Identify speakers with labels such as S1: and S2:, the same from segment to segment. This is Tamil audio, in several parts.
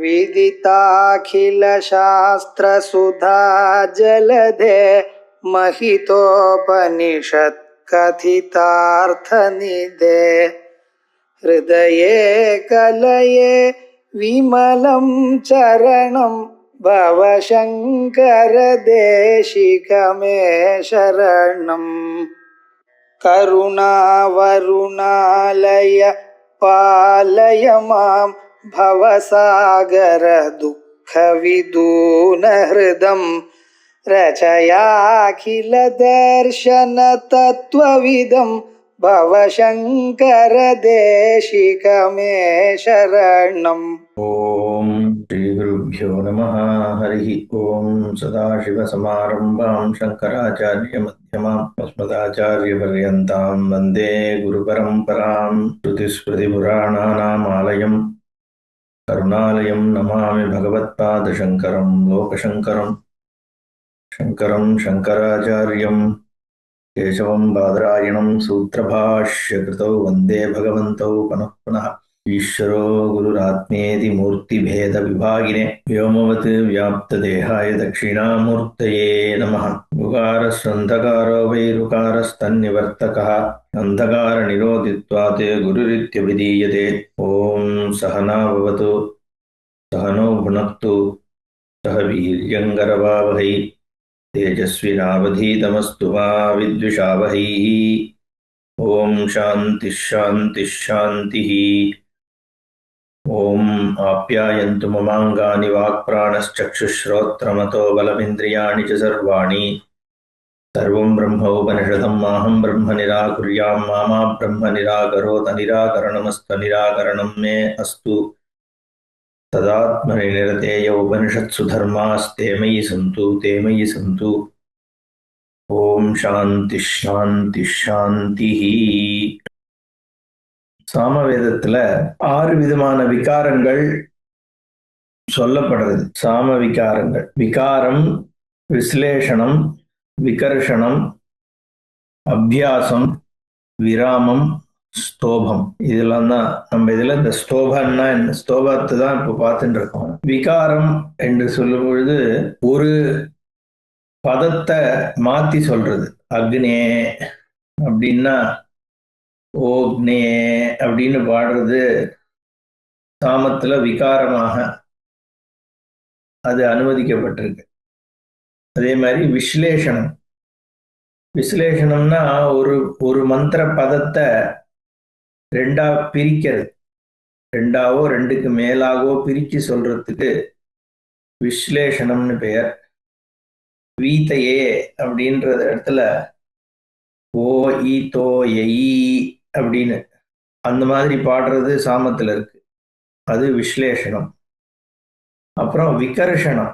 S1: विदिताखिलशास्त्रसुधा जलधे महितोपनिषत् कथितार्थनिधे हृदये कलये विमलं चरणं भवशङ्कर देशिकमे शरणम् करुणावरुणालय पालय मां भवसागर दुःखविदूनहृदं रचयाखिलदर्शन तत्त्वविदं भवशङ्कर देशिकमे शरणम्।
S2: ओम श्री गुरुभ्यो नमः। हरि ओम। सदाशिवसमारम्भां शंकराचार्यमध्यमाम् अस्मदाचार्यपर्यन्तां वन्दे गुरुपरम्परां। श्रुतिस्मृतिपुराणानामालयं करुणालयं नमामि भगवत्पादशङ्करं लोकशङ्करं शङ्करं शङ्कराचार्यं केशवं बादरायणं सूत्रभाष्यकृतौ वन्दे भगवन्तौ पुनः पुनः। ईश्वरो गुरुरात्मेति मूर्तिभेदविभागिने व्योमवत् व्याप्तदेहाय दक्षिणामूर्तये नमः। उकारस्वन्धकारो वैरुकारस्तन्निवर्तकः अन्धकारनिरोधित्वात् गुरुरित्यभिधीयते। ॐ सहना भवतु सहनौ भुनक्तु सह वीर्यङ्करवावहै तेजस्विनावधीतमस्तु मा विद्विषावहै। ॐ शान्तिः शान्तिः शान्तिः। ॐ आप्यायन्तु ममाङ्गानि वाक्प्राणश्चक्षुश्रोत्रमतो बलमिन्द्रियाणि च सर्वाणि। सर्वं ब्रह्मोपनिषदं माहं ब्रह्म निराकुर्यां मा ब्रह्म निराकरोत् निराकरणमस्तु निराकरणं मे अस्तु। तदात्मनि निरतेय उपनिषत्सु धर्मास्ते मयि सन्तु ते मयि सन्तु। ॐ शान्तिः शान्तिः शान्तिः। சாமவேதத்துல 6 விதமான விகாரங்கள் சொல்லப்படுறது. சாம விகாரங்கள்: விகாரம், விஸ்லேஷணம், விகர்ஷணம், அபியாசம், விராமம், ஸ்தோபம். இதெல்லாம் தான் நம்ம இதுல இந்த ஸ்தோபம்னா ஸ்தோபத்தை தான் இப்ப பார்த்துட்டு இருக்கோம். விகாரம் என்று சொல்லும் பொழுது ஒரு பதத்தை மாத்தி சொல்றது. அக்னே அப்படின்னா ஓக்னே அப்படின்னு பாடுறது சாமத்துல விகாரமாக அது அனுமதிக்கப்பட்டிருக்கு. அதே மாதிரி விஸ்லேஷணம். விஸ்லேஷணம்னா ஒரு மந்திர பதத்தை ரெண்டா பிரிக்கிறது. ரெண்டாவோ ரெண்டுக்கு மேலாகவோ பிரிச்சு சொல்றதுக்கு விஸ்லேஷணம்னு பெயர். வீத்தையே அப்படின்ற இடத்துல ஓ ஈ தோ எ அப்படின்னு அந்த மாதிரி பாடுறது சாமத்துல இருக்கு. அது விஸ்லேஷணம். அப்புறம் விகர்ஷணம்.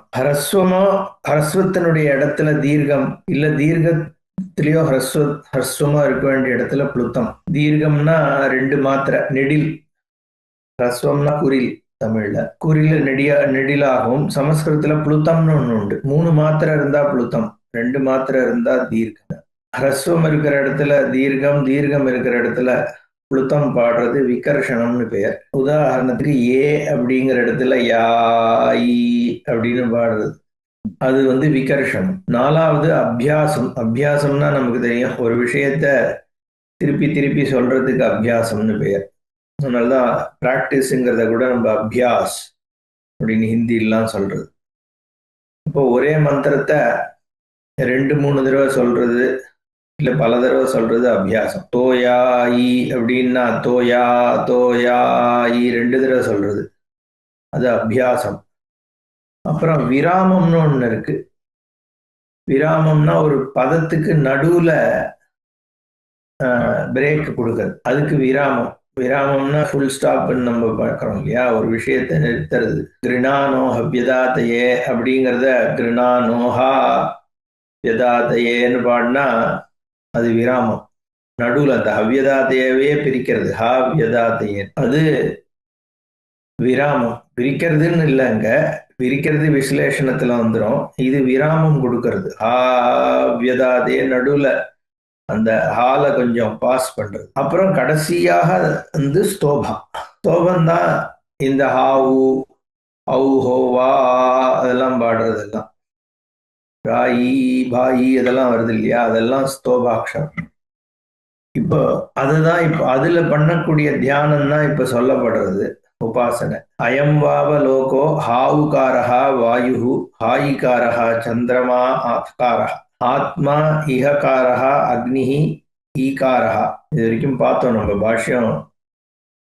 S2: ஹரஸ்வத்தினுடைய இடத்துல தீர்க்கம் இல்ல தீர்க்கத்திலேயோ ஹரஸ்வமா இருக்க வேண்டிய இடத்துல புளுத்தம். தீர்க்கம்னா 2 மாத்திரை நெடில். ஹரஸ்வம்னா குரில். தமிழ்ல குறில நெடிலாகவும் சமஸ்கிருதத்துல புளுத்தம்னு ஒண்ணு உண்டு. 3 மாத்திரை இருந்தா புளுத்தம், 2 மாத்திரை இருந்தா தீர்க்கம். ஹ்ரஸ்வம் இருக்கிற இடத்துல தீர்க்கம், தீர்க்கம் இருக்கிற இடத்துல புளுத்தம் பாடுறது விகர்ஷணம்னு பெயர். உதாரணத்துக்கு ஏ அப்படிங்கிற இடத்துல யாயி அப்படின்னு பாடுறது, அது விகர்ஷணம். 4வது அபியாசம். அபியாசம்னா நமக்கு தெரியும், ஒரு விஷயத்த திருப்பி திருப்பி சொல்றதுக்கு அபியாசம்னு பெயர். அதனாலதான் பிராக்டிஸ்ங்கிறத கூட நம்ம அபியாஸ் அப்படின்னு ஹிந்திலாம் சொல்றது. இப்போ ஒரே மந்திரத்தை 2-3 தடவை சொல்றது இல்ல பல தடவை சொல்றது அபியாசம். தோயாயி அப்படின்னா தோயா தோயாயி 2 தடவை சொல்றது, அது அபியாசம். அப்புறம் விராமம்னு ஒண்ணு இருக்கு. விராமம்னா ஒரு பதத்துக்கு நடுவுல பிரேக் கொடுக்கறது, அதுக்கு விராமம். விராமம்னா ஃபுல் ஸ்டாப்னு நம்ம பார்க்கிறோம் இல்லையா, ஒரு விஷயத்தை நிறுத்துறது. கிருணானோஹ வியதாத்தையே அப்படிங்கிறத கிருணானோஹா வியதாத்தையேன்னு பாடினா அது விராமம். நடுவில் அந்த அவ்யதாத்தையவே பிரிக்கிறது, ஹா வியதாத்தையே, அது விராமம். பிரிக்கிறதுன்னு இல்லைங்க, பிரிக்கிறது விஸ்லேஷணத்துல வந்துடும். இது விராமம் கொடுக்கறது. ஹா வியதாத்தையே நடுவில் அந்த ஹால கொஞ்சம் பாஸ் பண்றது. அப்புறம் கடைசியாக ஸ்தோபம். ஸ்தோபம் தான் இந்த ஹாவு ஔ ஹோ வா அதெல்லாம் பாடுறதெல்லாம், ராயி பாயி அதெல்லாம் வருது இல்லையா, அதெல்லாம் ஸ்தோபாக்ஷரம். இப்போ அதுதான் இப்போ அதுல பண்ணக்கூடிய தியானம் தான் இப்ப சொல்லப்படுறது உபாசனை. அயம் வாவ லோகோ ஹாவுகாரஹா வாயு ஹாயிகாரஹா சந்திரமா ஆத்காரஹா ஆத்மா இஹகாரஹா அக்னிஹி ஈகாரஹா. இது வரைக்கும் பார்த்தோம் நம்ம பாஷ்யம்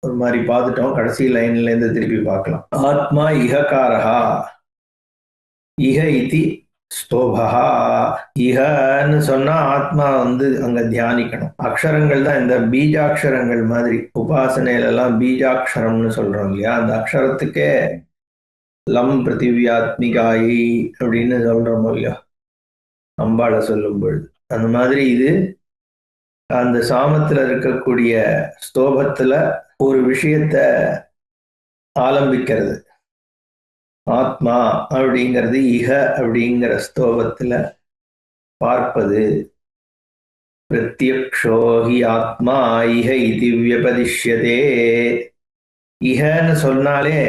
S2: ஒரு மாதிரி பார்த்துட்டோம். கடைசி லைன்ல இருந்து திருப்பி பார்க்கலாம். ஆத்மா இஹகாரஹா இஹ இதி ஸ்தோபஹா. இஹன்னு சொன்னா ஆத்மா அங்க தியானிக்கணும். அக்ஷரங்கள் தான் இந்த பீஜாட்சரங்கள் மாதிரி. உபாசனையில எல்லாம் பீஜாட்சரம்னு சொல்றோம் இல்லையா, அந்த அக்ஷரத்துக்கே லம் பிருத்திவியாத்மிகாயி அப்படின்னு சொல்றோம் இல்லையா அம்பாளை சொல்லும் பொழுது. அந்த மாதிரி இது அந்த சாமத்துல இருக்கக்கூடிய ஸ்தோபத்துல ஒரு விஷயத்த ஆலம்பிக்கிறது. ஆத்மா அப்படிங்கிறது இஹ அப்படிங்கிற ஸ்தோபத்துல பார்ப்பது. பிரத்யக்ஷோ ஹி ஆத்மா இஹ இது வியபதிஷ்யதே. இஹன்னு சொன்னாலே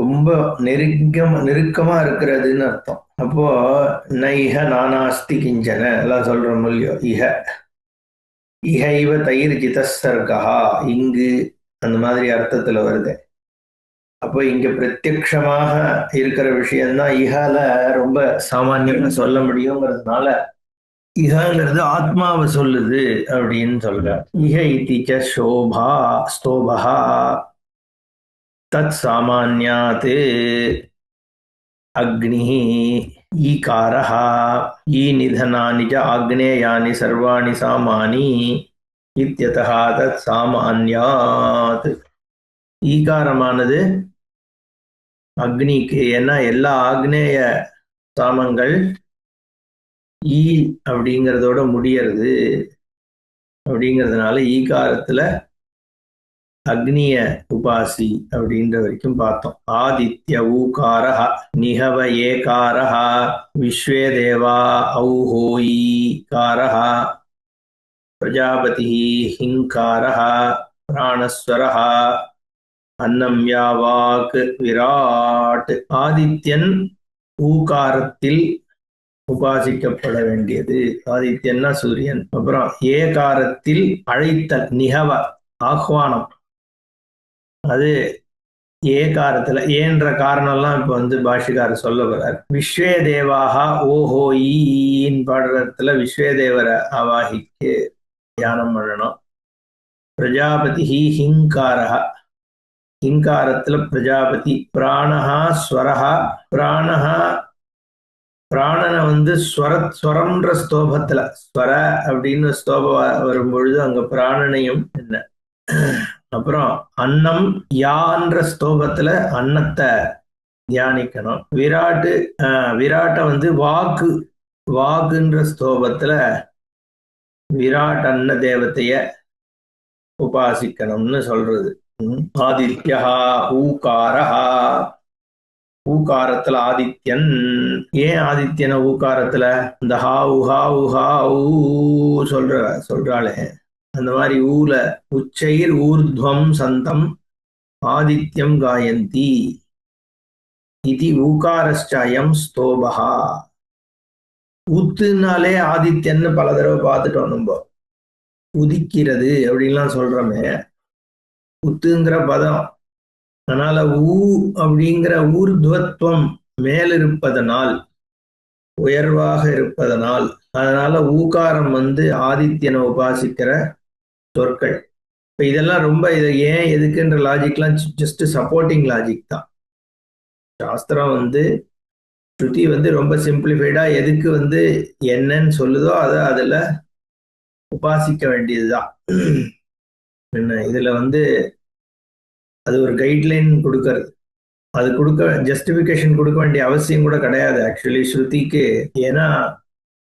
S2: ரொம்ப நெருக்கமா இருக்கிறதுன்னு அர்த்தம். அப்போ ந இஹ நானாஸ்தி கிஞ்சன எல்லாம் சொல்றோம் இல்லையோ. இஹ இஹ இவ தயிர் ஜிதசர்கா இங்கு அந்த மாதிரி அர்த்தத்துல வருது. அப்போ இங்க பிரத்யக்ஷமாக இருக்கிற விஷயம்தான் இஹால ரொம்ப சாமானியமா சொல்ல முடியுங்கிறதுனால இஹங்கிறது ஆத்மாவை சொல்லுது அப்படின்னு சொல்ற. இஹ இதிச்ச சோபா ஸ்தோபா தத் சாமான்யாத் அக்னி ஈகாரஹ ஈ நிதனானி ச ஆக்னேயானி சர்வாணி சாமானி இத்யதஹ தத் சாமான்யாத். ஈகாரமானது அக்னிக்கு, ஏன்னா எல்லா ஆக்னேய சாமங்கள் ஈ அப்படிங்கிறதோட முடியறது. அப்படிங்கிறதுனால ஈகாரத்துல அக்னிய உபாசி அப்படின்ற வரைக்கும் பார்த்தோம். ஆதித்ய ஊகாரஹ நிஹவ ஏகாரஹ விஸ்வே தேவா ஔஹோயீகாரஹ பிரஜாபதி ஹிங்காரஹ பிராணஸ்வரஹ அன்னம்யா வாக் விராட். ஆதித்யன் ஊகாரத்தில் உபாசிக்கப்பட வேண்டியது. ஆதித்யன்னா சூரியன். அப்புறம் ஏகாரத்தில் அழைத்தல் நிகவ ஆஹ்வானம், அது ஏகாரத்துல ஏன்ற காரணம்லாம் இப்ப பாஷிகாரர் சொல்ல வர்றார். விஸ்வே தேவாக ஓஹோ ஈன் பாடுறதுல விஸ்வே தேவரை ஆவாகிக்கு தியானம் பண்ணணும். பிரஜாபதி ஹிங்காரஹ ஹிங்காரத்துல பிரஜாபதி. பிராணஹா ஸ்வரஹா பிராணஹா பிராணனை ஸ்வரம்ன்ற ஸ்தோபத்துல ஸ்வர அப்படின்னு ஸ்தோப வரும்பொழுது அங்க பிராணனையும் என்ன. அப்புறம் அன்னம் யான்ற ஸ்தோபத்துல அன்னத்தை தியானிக்கணும். விராட்ட வாக்கு வாக்குன்ற ஸ்தோபத்துல விராட் அன்ன தேவத்தைய உபாசிக்கணும்னு சொல்றது. ஆதித்யா ஊகாரஹா ஊகாரத்துல ஆதித்யன். ஏன் ஆதித்யன ஊகாரத்துல இந்த ஹாவு சொல்றாளே அந்த மாதிரி ஊல உச்சைர் ஊர்த்வம் சந்தம் ஆதித்யம் காயந்தி இது ஊகாரஸ்சாயம் ஸ்தோபஹா. ஊத்துனாலே ஆதித்யன்னு பல தடவை பார்த்துட்டோம் நம்ம. உதிக்கிறது அப்படின்லாம் சொல்றோமே, உத்துங்கிற பதம். அதனால ஊ அப்படிங்கிற ஊர்துவத்துவம் மேலிருப்பதனால், உயர்வாக இருப்பதனால், அதனால ஊகாரம் ஆதித்யனை உபாசிக்கிற சொற்கள். இப்ப இதெல்லாம் ரொம்ப இதை ஏன் எதுக்குன்ற லாஜிக்லாம் ஜஸ்ட் சப்போர்ட்டிங் லாஜிக் தான். சாஸ்திரம் ஸ்ருதி ரொம்ப சிம்பிளிஃபைடா எதுக்கு என்னன்னு சொல்லுதோ அதை அதுல உபாசிக்க வேண்டியதுதான். என்ன இதுல அது ஒரு கைட்லைன் கொடுக்கறது. அது ஜஸ்டிபிகேஷன் கொடுக்க வேண்டிய அவசியம் கூட கிடையாது ஆக்சுவலி ஸ்ருதிக்கு. ஏன்னா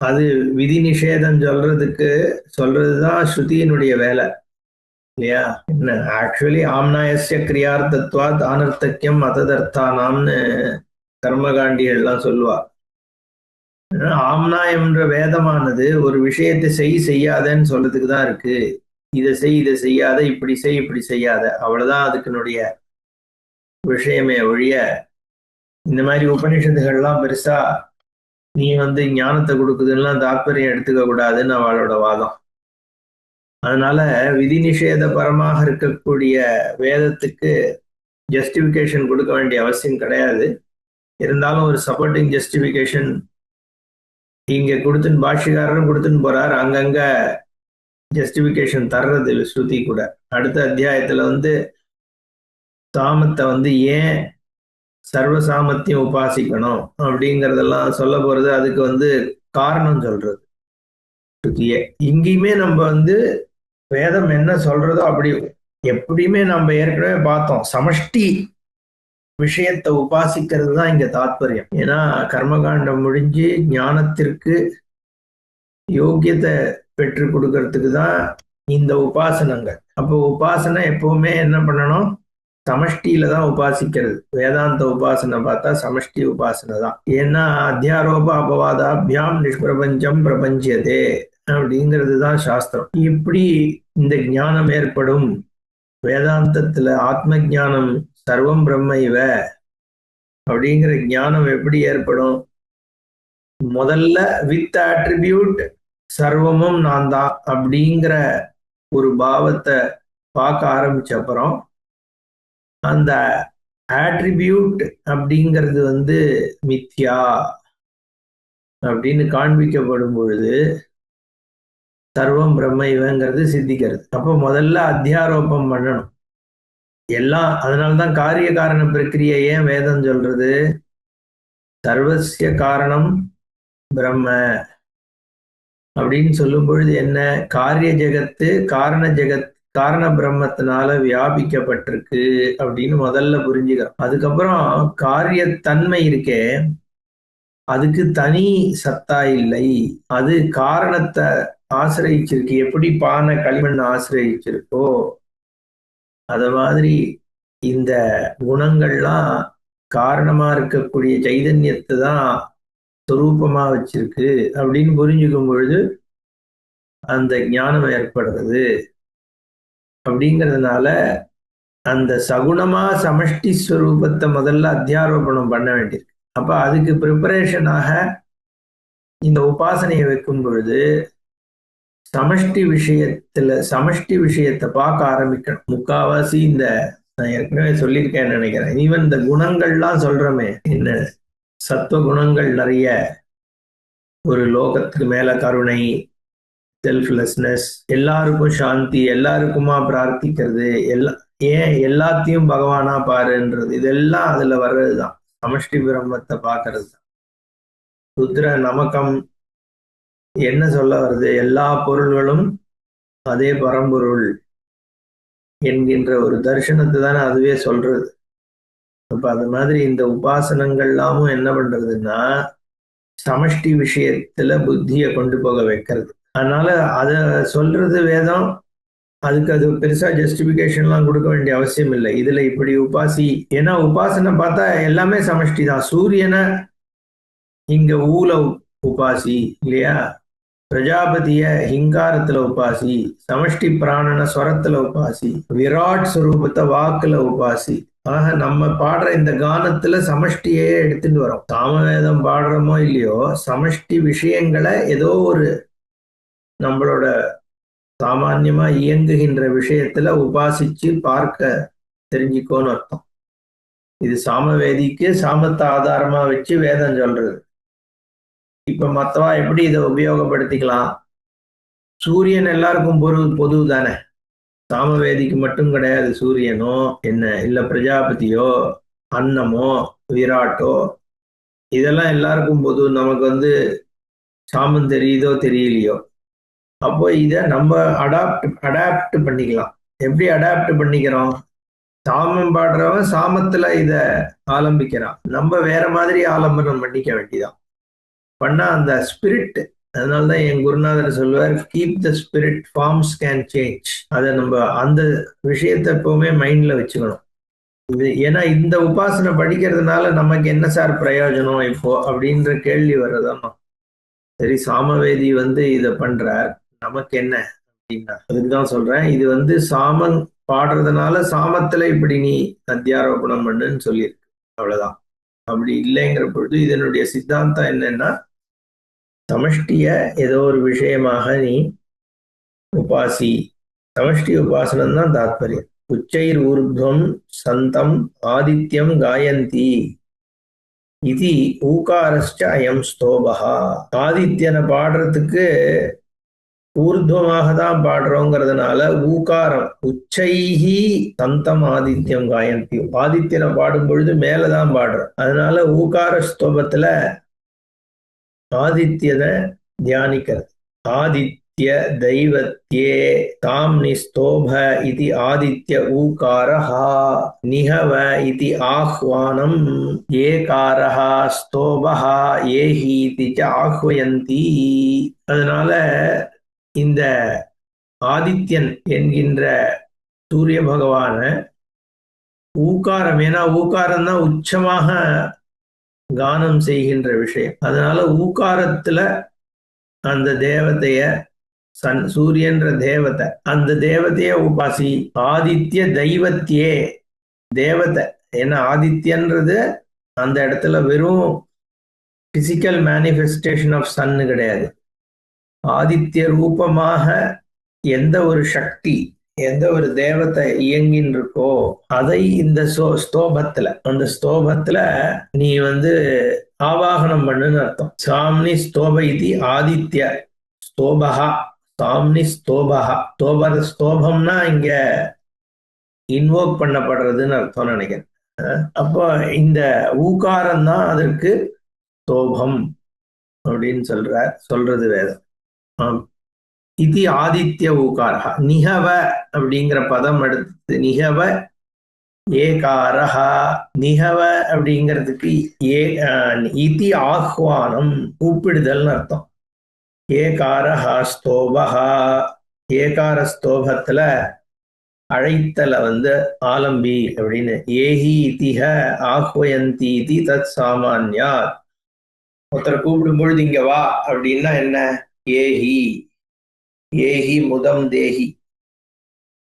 S2: அது விதி நிஷேதம் சொல்றதுதான் ஸ்ருதியினுடைய வேலை இல்லையா. என்ன ஆக்சுவலி ஆம்னாயஸ்ய கிரியார்த்தத்வாத் அனர்த்தக்கியம் அததர்த்தானாம்னு கர்மகாண்டிகள்லாம் சொல்லுவா. ஆம்னாயம்ன்ற வேதமானது ஒரு விஷயத்தை செய்யாதன்னு சொல்றதுக்கு தான் இருக்கு. இதை செய்யாத, இப்படி இப்படி செய்யாத, அவ்வளவுதான் அதுக்குனுடைய விஷயமே ஒழிய இந்த மாதிரி உபநிஷத்துகள்லாம் பெருசா நீ ஞானத்தை கொடுக்குதுன்னா தாத்பரியம் எடுத்துக்க கூடாதுன்னு அவளோட வாதம். அதனால விதி நிஷேத பரமாக இருக்கக்கூடிய வேதத்துக்கு ஜஸ்டிபிகேஷன் கொடுக்க வேண்டிய அவசியம் கிடையாது. இருந்தாலும் ஒரு சப்போர்ட்டிங் ஜஸ்டிபிகேஷன் இங்க கொடுத்துன்னு பாஷ்யக்காரரும் கொடுத்துன்னு போறார். அங்கங்க ஜஸ்டிபிகேஷன் தர்றது ஸ்ருதி கூட. அடுத்த அத்தியாயத்துல சாமத்தை ஏன் சர்வ சாமத்தையும் உபாசிக்கணும் அப்படிங்கறதெல்லாம் சொல்ல போறது. அதுக்கு காரணம் சொல்றது ஸ்ருதியே. இங்கேயுமே நம்ம வேதம் என்ன சொல்றதோ அப்படி எப்படியுமே நம்ம ஏற்கனவே பார்த்தோம், சமஷ்டி விஷயத்தை உபாசிக்கிறது தான் இங்க தாத்பரியம். ஏன்னா கர்மகாண்டம் முடிஞ்சு ஞானத்திற்கு யோக்கியத்தை பெற்று கொடுக்கறதுக்கு தான் இந்த உபாசனங்கள். அப்போ உபாசனை எப்பவுமே என்ன பண்ணணும், சமஷ்டியில தான் உபாசிக்கிறது. வேதாந்த உபாசனை பார்த்தா சமஷ்டி உபாசனை தான். ஏன்னா அத்தியாரோப அபவாதாபியாம் நிஷ்பிரபஞ்சம் பிரபஞ்சதே அப்படிங்கிறது தான் சாஸ்திரம். இப்படி இந்த ஞானம் ஏற்படும். வேதாந்தத்துல ஆத்ம ஞானம் சர்வம் பிரம்ம இவ அப்படிங்கிற ஞானம் எப்படி ஏற்படும்? முதல்ல வித் ஆட்ரிபியூட் சர்வமும் நான் தான் அப்படிங்கிற ஒரு பாவத்தை பார்க்க ஆரம்பிச்ச அப்புறம் அந்த ஆட்ரிபியூட் அப்படிங்கிறது மித்யா அப்படின்னு காண்பிக்கப்படும் பொழுது சர்வம் பிரம்ம இவங்கிறது சித்திக்கிறது. அப்போ முதல்ல அத்தியாரோபம் பண்ணணும் எல்லாம். அதனால்தான் காரிய காரண பிரக்கிரியை ஏன் வேதம் சொல்றது? சர்வசிய காரணம் பிரம்ம அப்படின்னு சொல்லும் பொழுது என்ன, காரிய ஜெகத்து காரண பிரம்மத்தினால வியாபிக்கப்பட்டிருக்கு அப்படின்னு முதல்ல புரிஞ்சுக்கிறோம். அதுக்கப்புறம் காரியத்தன்மை இருக்கே, அதுக்கு தனி சத்தா இல்லை, அது காரணத்தை ஆசிரியிச்சிருக்கு. எப்படி பானை களிமண் ஆசிரியிச்சிருக்கோ அத மாதிரி இந்த குணங்கள்லாம் காரணமா இருக்கக்கூடிய சைதன்யத்தை தான் சொரூபமா வச்சிருக்கு அப்படின்னு புரிஞ்சுக்கும் பொழுது அந்த ஞானம் ஏற்படுறது. அப்படிங்கிறதுனால அந்த சகுணமா சமஷ்டி ஸ்வரூபத்தை முதல்ல அத்தியாரோபணம் பண்ண வேண்டியிருக்கு. அப்ப அதுக்கு ப்ரிப்பரேஷனாக இந்த உபாசனையை வைக்கும் பொழுது சமஷ்டி விஷயத்தை பார்க்க ஆரம்பிக்கணும். முக்காவாசி இந்த நான் ஏற்கனவே சொல்லியிருக்கேன்னு நினைக்கிறேன். ஈவன் இந்த குணங்கள்லாம் சொல்றோமே, என்ன சத்துவ குணங்கள் நிறைய, ஒரு லோகத்துக்கு மேல கருணை, செல்ஃப்லெஸ்னஸ், எல்லாருக்கும் சாந்தி, எல்லாருக்குமா பிரார்த்திக்கிறது, ஏன் எல்லாத்தையும் பகவானா பாருன்றது, இதெல்லாம் அதுல வர்றதுதான் சமஷ்டி பிரம்மத்தை பார்க்கறது தான். ருத்ர நமக்கம் என்ன சொல்ல வருது? எல்லா பொருள்களும் அதே பரம்பொருள் என்கின்ற ஒரு தரிசனத்தை தானே அதுவே சொல்றது. அப்ப அது மாதிரி இந்த உபாசனங்கள்லாமும் என்ன பண்றதுன்னா சமஷ்டி விஷயத்துல புத்தியை கொண்டு போக வைக்கிறது. அதனால அத சொல்றது வேதம். அதுக்கு அது பெருசா ஜஸ்டிபிகேஷன்லாம் கொடுக்க வேண்டிய அவசியம் இல்லை. இதுல இப்படி ஏன்னா உபாசனை பார்த்தா எல்லாமே சமஷ்டி தான். சூரியனை இங்க ஊல உபாசி இல்லையா, பிரஜாபதிய ஹிங்காரத்துல உபாசி, சமஷ்டி பிராணன ஸ்வரத்துல உபாசி, விராட் ஸ்வரூபத்தை வாக்குல உபாசி. ஆக நம்ம பாடுற இந்த கானத்துல சமஷ்டியே எடுத்துட்டு வரோம். சாமவேதம் பாடுறோமோ இல்லையோ, சமஷ்டி விஷயங்களை ஏதோ ஒரு நம்மளோட சாமான்யமா இயங்குகின்ற விஷயத்துல உபாசிச்சு பார்க்க தெரிஞ்சுக்கோன்னு அர்த்தம். இது சாமவேதிக்கு சாமத்தை ஆதாரமா வச்சு வேதம் சொல்றது. இப்ப மத்தவா எப்படி இதை உபயோகப்படுத்திக்கலாம்? சூரியன் எல்லாருக்கும் பொது தானே, சாமவேதிக்கு மட்டும் கிடையாது. சூரியனோ என்ன, இல்ல பிரஜாபதியோ, அன்னமோ, விராட்டோ, இதெல்லாம் எல்லாருக்கும் பொது. நமக்கு சாமம் தெரியுதோ தெரியலையோ, அப்போ இதை நம்ம அடாப்ட் பண்ணிக்கலாம். எப்படி அடாப்ட் பண்ணிக்கிறோம்? சாமம் பாடுறவன் சாமத்துல இத ஆலம்பிக்கிறான், நம்ம வேற மாதிரி ஆலம்பனம் பண்ணிக்க வேண்டியதான். பண்ணா அந்த ஸ்பிரிட், அதனாலதான் என் குருநாதர் சொல்லுவார், keep the spirit, forms can change. அதை நம்ம அந்த விஷயத்தை எப்பவுமே மைண்ட்ல வச்சுக்கணும். ஏன்னா இந்த உபாசனை படிக்கிறதுனால நமக்கு என்ன சார் பிரயோஜனம் இப்போ அப்படின்ற கேள்வி வர்றதான். சரி, சாமவேதி இதை பண்றார், நமக்கு என்ன அப்படின்னா அதுக்குதான் சொல்றேன். இது சாமம் பாடுறதுனால சாமத்துல இப்படி நீ அத்தியாரோபணம் பண்ணுன்னு சொல்லியிருக்கு, அவ்வளவுதான். அப்படி இல்லைங்கிற பொழுது இதனுடைய சித்தாந்தம் என்னன்னா, சமஷ்டிய ஏதோ ஒரு விஷயமாக நீ உபாசி. சமஷ்டி உபாசனம் தான் தாத்பரியம். உச்சைர் ஊர்த்வம் சந்தம் ஆதித்யம் காயந்தி இது ஊகாரஸ்ச அயம் ஸ்தோபகா. ஆதித்யனை பாடுறதுக்கு ஊர்துவமாக தான் பாடுறோங்கிறதுனால ஊகாரம் உச்சைஹி தந்தம் ஆதித்யம் காயந்தி. ஆதித்யனை பாடும் பொழுது மேலதான் பாடுறோம். அதனால ஊகார ஸ்தோபத்துல ஆதித்யனை தியானிக்கிறது. ஆதித்ய தெய்வத்யே தாம் நிஸ்தோப இது ஆதித்ய ஊகாரஹா நிஹவ இது ஆஹ்வானம் ஏகாரஹா ஸ்தோபஹா ஏஹீதி ச ஆஹ்வயந்தி. அதனால இந்த ஆதித்யன் என்கின்ற சூரிய பகவான ஊகாரம், ஏன்னா ஊகாரம் தான் உச்சமாக கானம் செய்கின்ற விஷயம். அதனால ஊகாரத்துல அந்த தேவதைய சூரியன்ற தேவதை, அந்த தேவதைய உபாசி. ஆதித்ய தெய்வத்தியே தேவதை, ஏன்னா ஆதித்யன்றது அந்த இடத்துல வெறும் பிசிக்கல் மேனிஃபெஸ்டேஷன் ஆஃப் சன்னு கிடையாது. ஆதித்ய ரூபமாக எந்த ஒரு சக்தி, எந்த ஒரு தேவத்தை இயங்கின்றிருக்கோ அதை இந்த ஸ்தோபத்துல, அந்த ஸ்தோபத்துல நீ ஆவாகனம் பண்ணுன்னு அர்த்தம். சாம்னி ஸ்தோப இது ஆதித்ய ஸ்தோபகா. சாம்னி ஸ்தோபகா. ஸ்தோபம்னா இங்க இன்வோக் பண்ணப்படுறதுன்னு அர்த்தம் நினைக்கிறேன். அப்போ இந்த ஊகாரம் தான் அதற்கு ஸ்தோபம் அப்படின்னு சொல்றது வேதம். இது ஆதித்ய ஊகாரஹா. நிகவ அப்படிங்கிற பதம் எடுத்து நிகவ ஏகாரஹா. நிகவ அப்படிங்கிறதுக்கு இதி ஆஹ்வானம், கூப்பிடுதல்னு அர்த்தம். ஏகாரஹா ஸ்தோபஹா. ஏகார ஸ்தோபத்துல அழைத்தல ஆலம்பி அப்படின்னு. ஏஹி இதிஹ ஆஹ்வயந்தி இதி தத் சாமான்யா. ஒருத்தர் கூப்பிடும் பொழுது இங்க வா அப்படின்னா என்ன? ஏஹி ஏஹி முதம் தேஹி.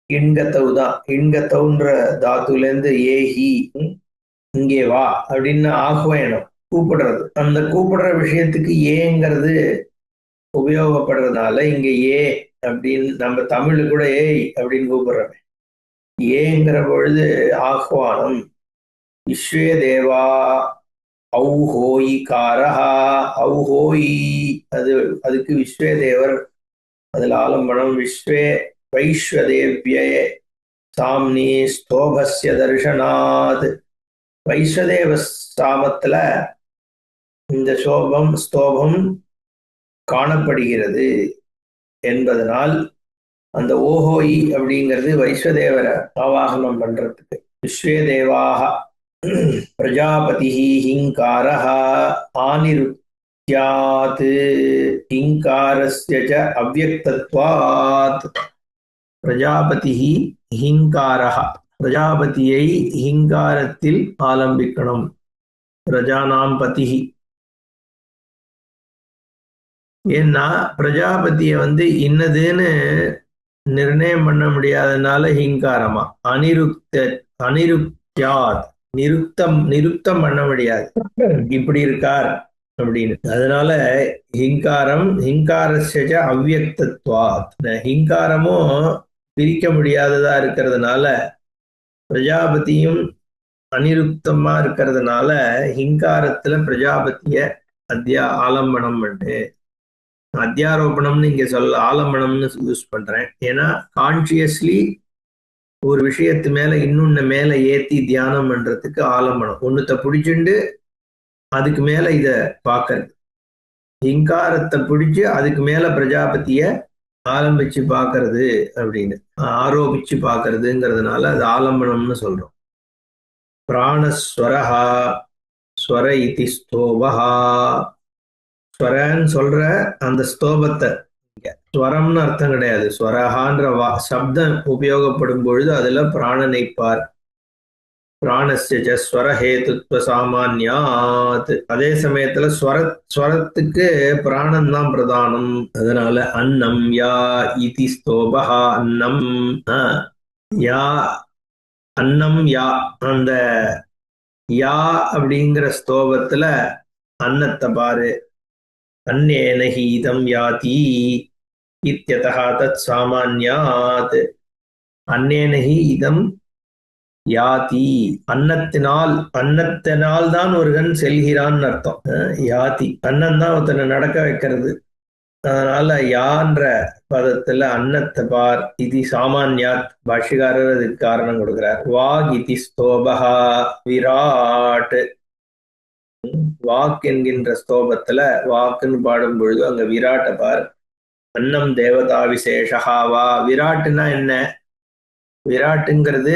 S2: இன்கத்தவு தான். இன்கத்தவுன்ற தாத்துல இருந்து ஏஹி இங்கே வா அப்படின்னு ஆஹ்வயனம், கூப்பிடுறது. அந்த கூப்பிடுற விஷயத்துக்கு ஏங்கிறது உபயோகப்படுறதுனால இங்க ஏ அப்படின்னு, நம்ம தமிழு கூட ஏய் அப்படின்னு கூப்பிடுறோம். ஏங்கிற பொழுது ஆஹ்வானம். விஸ்வே தேவா ஔஹோயி காரஹா. ஔஹோயி அதுக்கு விஸ்வே தேவர் அதில் ஆலம்பனம். விஸ்வே வைஸ்வதேவ்யே சாம்னி ஸ்தோபஸ்ய தர்ஷனாத். வைஸ்வதேவ சாமத்துல இந்த ஸ்தோபம் காணப்படுகிறது என்பதனால் அந்த ஓஹோயி அப்படிங்கிறது வைஸ்வதேவரை ஆவாகனம் பண்றதுக்கு. விஸ்வே தேவாக பிரஜாபதி ஹிங்காரஹ ஆனிருத்யாத் ஹிங்காரஸ்ய ச அவ்யக்தத்வாத். பிரஜாபதி ஹிங்காரஹ. பிரஜாபதியை ஹிங்காரத்தில் ஆலம்பிக்கணும். பிரஜானாம் பதி. ஏன்னா பிரஜாபதியை இன்னதுன்னு நிர்ணயம் பண்ண முடியாதனால ஹிங்காரமா. அனிருக்தியாத். நிருப்தம் பண்ண முடியாது, இப்படி இருக்கார் அப்படின்னு. அதனால ஹிங்காரம் ஹிங்காரஸ்ய அவ்யக்தத்வாத். ஹிங்காரமும் பிரிக்க முடியாததா இருக்கிறதுனால, பிரஜாபதியும் அனிருப்தமா இருக்கிறதுனால ஹிங்காரத்துல பிரஜாபதிய ஆலம்பனம் பண்ணு. அத்தியாரோபணம்னு இங்க ஆலம்பனம்னு யூஸ் பண்றேன். ஏன்னா கான்சியஸ்லி ஒரு விஷயத்து மேல இன்னொன்னு மேல ஏத்தி தியானம் பண்றதுக்கு ஆலம்பனம். ஒண்ணுத்த பிடிச்சுண்டு அதுக்கு மேல இத பாக்குறது. ஹிங்காரத்தை பிடிச்சு அதுக்கு மேல பிரஜாபதிய ஆலம்பிச்சு பாக்குறது அப்படின்னு, ஆரோபிச்சு பாக்குறதுங்கிறதுனால அது ஆலம்பனம்னு சொல்றோம். பிராணஸ்வரஹா ஸ்வர இதி ஸ்தோபஹா. ஸ்வரன்னு சொல்ற அந்த ஸ்தோபத்தை, ஸ்வரம்னு அர்த்தம் கிடையாது. ஸ்வரஹான்ற சப்தம் உபயோகப்படும் பொழுது அதுல பிராணனைப்பார். பிராணஸ்ய ஸ்வரஹேதுத்வ சாமான்யாத். அதே சமயத்துல ஸ்வரத்துக்கு பிராணம் தான் பிரதானம். அதனால அன்னம் யா இதி ஸ்தோபஹா. அன்னம் யா, அன்னம் யா, அந்த யா அப்படிங்கிற ஸ்தோபத்துல அன்னத்தை பாரு. அன்னேன ஹீதம் யாதி இத்யதஹ தத் சாமான்யாத். அன்னேனஹி இதம் யாதி, அன்னத்தினால் தான் ஒருவன் செல்கிறான் அர்த்தம். யாதி அன்னம் தான் ஒருத்தனை நடக்க வைக்கிறது. அதனால யான்ற பதத்துல அன்னத்தை பார். இது சாமான்யாத், பாஷ்யக்காரர் அதுக்கு காரணம் கொடுக்கிறார். வாக் இதி ஸ்தோபஹா விராட். வாக் என்கின்ற ஸ்தோபத்துல வாக்குன்னு பாடும் பொழுது அங்க விராட்டை பார். அன்னம் தேவதா விசேஷா வா. விராட்டுனா என்ன? விராட்டுங்கிறது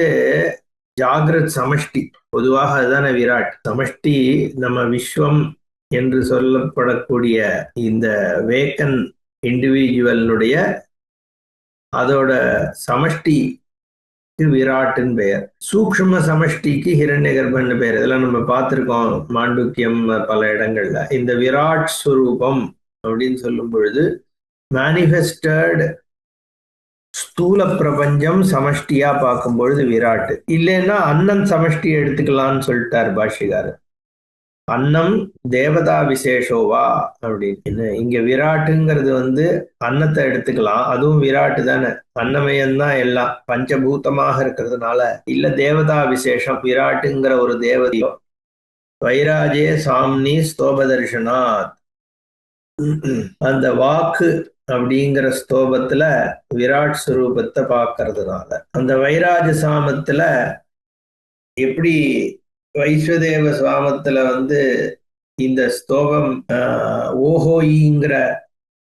S2: ஜாகிரத் சமஷ்டி. பொதுவாக அதுதானே விராட். சமஷ்டி நம்ம விஸ்வம் என்று சொல்லப்படக்கூடிய இந்த வேக்கன் இண்டிவிஜுவலுடைய அதோட சமஷ்டிக்கு விராட்டுன்னு பெயர். சூக்ஷ்ம சமஷ்டிக்கு ஹிரண்ய கர்ப்பன்னு பெயர். இதெல்லாம் நம்ம பார்த்திருக்கோம் மாண்டூக்கியம் பல இடங்கள்ல. இந்த விராட் ஸ்வரூபம் அப்படின்னு சொல்லும் பொழுது மேனிஃபெஸ்டட் ஸ்தூல பிரபஞ்சம் சமஷ்டியா பார்க்கும் பொழுது விராட். இல்லைன்னா அன்னம் சமஷ்டியை எடுத்துக்கலாம்னு சொல்லிட்டார் பாஷ்யக்காரர். அன்னம் தேவதா விசேஷோவா அப்படின்னு. இங்க விராட்டுங்கிறது அன்னத்தை எடுத்துக்கலாம், அதுவும் விராட்டு தானே. அன்னமயம்தான் எல்லாம் பஞ்சபூதமாக இருக்கிறதுனால. இல்ல தேவதா விசேஷம், விராட்டுங்கிற ஒரு தேவதையோ. வைராஜே சாம்னி ஸ்தோபதர்ஷனாத். அந்த வாக்கு அப்படிங்கிற ஸ்தோபத்துல விராட் ஸ்வரூபத்தை பார்க்கறதுனால. அந்த வைராஜ சாமத்துல எப்படி வைஸ்வதேவ சுவாமத்துல இந்த ஸ்தோபம் ஓஹோயிங்கிற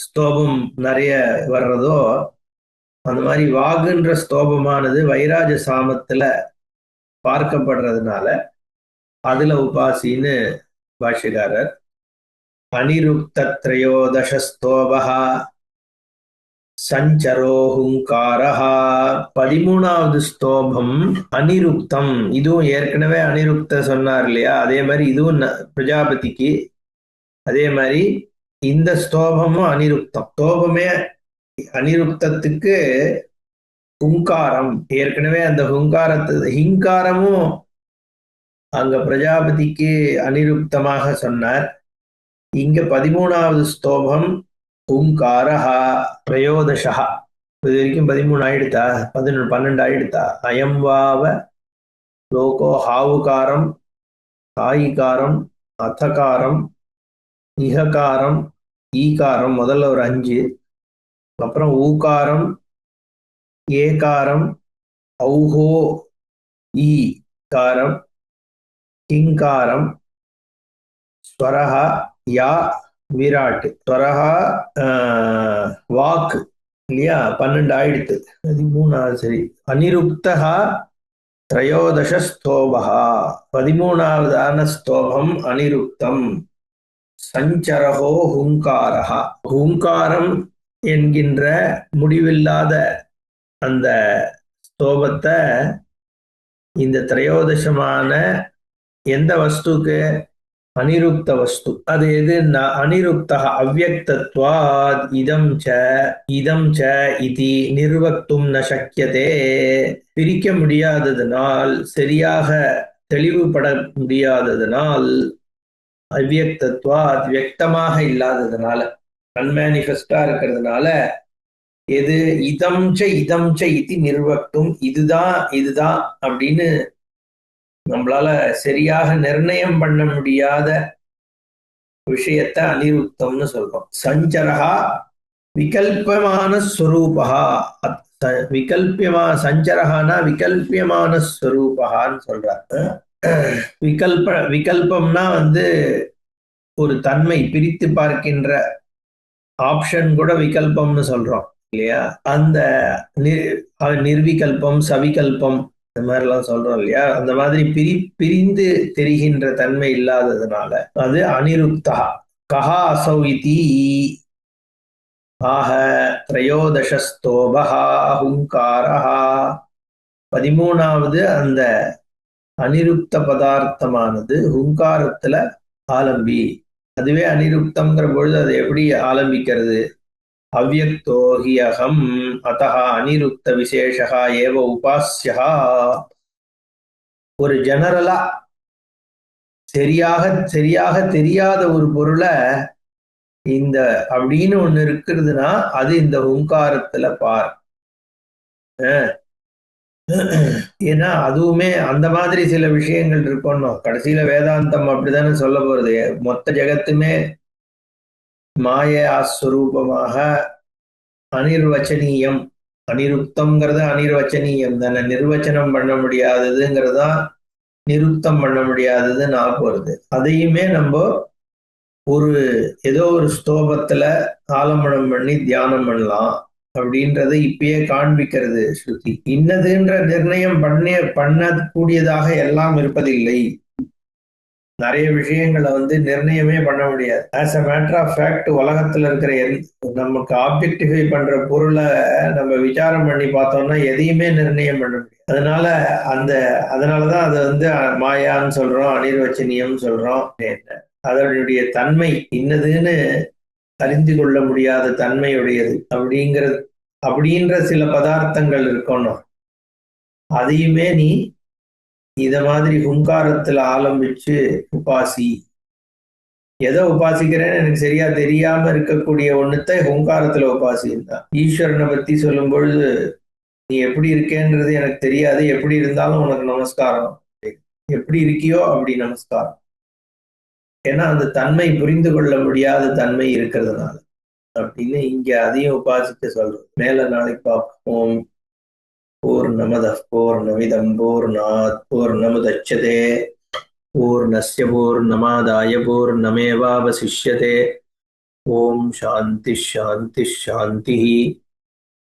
S2: ஸ்தோபம் நிறைய வர்றதோ, அந்த மாதிரி வாகுன்ற ஸ்தோபமானது வைராஜ சாமத்துல பார்க்கப்படுறதுனால அதுல உபாசின்னு பாஷ்யக்காரர். அனிருக்த த்ரயோதசஸ்தோபஹா சஞ்சரோ ஹுங்காரஹா. 13வது ஸ்தோபம் அனிருக்தம். இதுவும் ஏற்கனவே அனிருக்த சொன்னார் இல்லையா, அதே மாதிரி இதுவும் பிரஜாபதிக்கு. அதே மாதிரி இந்த ஸ்தோபமும் அனிருக்தம். ஸ்தோபமே அனிருக்தத்துக்கு ஹுங்காரம். ஏற்கனவே அந்த ஹிங்காரமும் அங்க பிரஜாபதிக்கு அனிருக்தமாக சொன்னார். இங்க 13வது ஸ்தோபம் ஹுங்காரஹா த்ரயோதசா. இது வரைக்கும் 13 ஆயிடுத்தா? 12 ஆயிடுத்தா? அயம் வாவ லோகோ ஹாவுகாரம் ஆயிகாரம் அத்தகாரம் இஹகாரம் ஈகாரம். முதல்ல ஒரு 5, அப்புறம் ஊகாரம் ஏகாரம் ஔஹோ ஈகாரம் கிங்காரம் ஸ்வரஹா யா விராட். ஸ்வரஹா வாக்கு இல்லையா? 12 ஆயிடுத்து. 13 சரி. அனிருக்தஹா த்ரயோதச ஸ்தோபஹா. 13வது ஸ்தோபம் அனிருக்தம். சஞ்சரஹோ ஹுங்காரஹா. ஹுங்காரம் என்கின்ற முடிவில்லாத அந்த ஸ்தோபத்தை இந்த திரையோதசமான எந்த வஸ்துக்கு? அனிருக்த வஸ்து. அது எதுன்னா அனிருக்தஹ அவ்யக்தத்வாத் இதம் ச இதி நிர்வக்தும் ந சக்யதே. பிரிக்க முடியாததனால், சரியாக தெளிவுபட முடியாததனால், அவ்யக்தத்வாத் வியக்தமாக இல்லாததுனால, அன்மேனிஃபெஸ்டா இருக்கிறதுனால, எது இதம் ச இதி நிர்வக்தும், இதுதான் அப்படின்னு நம்மளால சரியாக நிர்ணயம் பண்ண முடியாத விஷயத்தை அனிருக்தம்னு சொல்றோம். சஞ்சரஹா விகல்பமான ஸ்வரூபா. சஞ்சரஹானா விகல்பியமான ஸ்வரூபான்னு சொல்றாரு. விகல்பம்னா ஒரு தன்மை, பிரித்து பார்க்கின்ற ஆப்ஷன் கூட விகல்பம்னு சொல்றோம் இல்லையா? அந்த நிர்விகல்பம் சவிகல்பம் இந்த மாதிரிலாம் சொல்றோம் இல்லையா? அந்த மாதிரி பிரிந்து தெரிகின்ற தன்மை இல்லாததுனால அது அனிருக்தா. கஹா அசௌ இதி. ஆக த்ரயோதசஸ்தோபஹா ஹுங்காரஹா. 13வது அந்த அனிருக்த பதார்த்தமானது ஹுங்காரத்துல ஆலம்பி. அதுவே அனிருக்தம்ங்கிற பொழுது அது எப்படி ஆலம்பிக்கிறது? அவ்யக்தோ ஹி அகம் அத்தஹ அனிருக்த விசேஷா ஏவ உபாஸ்யா. ஒரு ஜெனரலா சரியாக சரியாக தெரியாத ஒரு பொருளை இந்த அப்படின்னு ஒண்ணு இருக்கிறதுனா அது இந்த ஹுங்காரத்துல பார். ஏன்னா அதுவுமே அந்த மாதிரி சில விஷயங்கள் இருக்கணும். கடைசியில வேதாந்தம் அப்படித்தானே சொல்ல போறது. மொத்த ஜெகத்துமே மாயா ஸ்வரூபமாக அனிர்வச்சனீயம். அனிருப்தம்ங்கிறது அனிர்வச்சனீயம் தானே. நிர்வச்சனம் பண்ண முடியாததுங்கிறதா நிருப்தம் பண்ண முடியாததுன்னு ஆக போறது. அதையுமே நம்ம ஒரு ஏதோ ஒரு ஸ்தோபத்துல ஆலம்பனம் பண்ணி தியானம் பண்ணலாம் அப்படின்றத இப்பயே காண்பிக்கிறது ஸ்ருதி. இன்னதுன்ற நிர்ணயம் பண்ணக்கூடியதாக எல்லாம் இருப்பதில்லை. நிறைய விஷயங்களை நிர்ணயமே பண்ண முடியாது. As a matter of fact உலகத்துல இருக்கிற நமக்கு ஆப்ஜெக்டிஃபை பண்ற பொருளை நம்ம விசாரம் பண்ணி பார்த்தோம்னா எதையுமே நிர்ணயம் பண்ண முடியாது. அதனாலதான் அதை மாயான்னு சொல்றோம், அனிர்வச்சனியம் சொல்றோம். அதனுடைய தன்மை இன்னதுன்னு அறிந்து கொள்ள முடியாத தன்மையுடையது அப்படின்ற சில பதார்த்தங்கள் இருக்கணும். அதையுமே நீ இத மாதிரி ஹுங்காரத்துல ஆலம்பிச்சு உபாசி. எதை உபாசிக்கிறேன்னு எனக்கு சரியா தெரியாம இருக்கக்கூடிய ஒண்ணுத்தை ஹுங்காரத்துல உபாசிதான். ஈஸ்வரனை பத்தி சொல்லும் பொழுது நீ எப்படி இருக்கேன்றது எனக்கு தெரியாது, எப்படி இருந்தாலும் உனக்கு நமஸ்காரம், எப்படி இருக்கியோ அப்படி நமஸ்காரம். ஏன்னா அந்த தன்மை புரிந்து கொள்ள முடியாத தன்மை இருக்கிறதுனால அப்படின்னு இங்க அதையும் உபாசிக்க சொல்றோம். மேல நாளைக்கு பார்ப்போம். பூர்ணமதః பூர்ணமிதம் பூர்ணாத் பூர்ணமுதச்யதே பூர்ணஸ்ய பூர்ணமாதாய பூர்ணமேவாவசிஷ்யதே. ஓம் சாந்தி சாந்தி சாந்தி.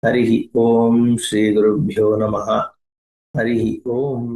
S2: ஹரிஹி ஓம் ஸ்ரீ குருभ्यो நமः. ஹரிஹி ஓம்.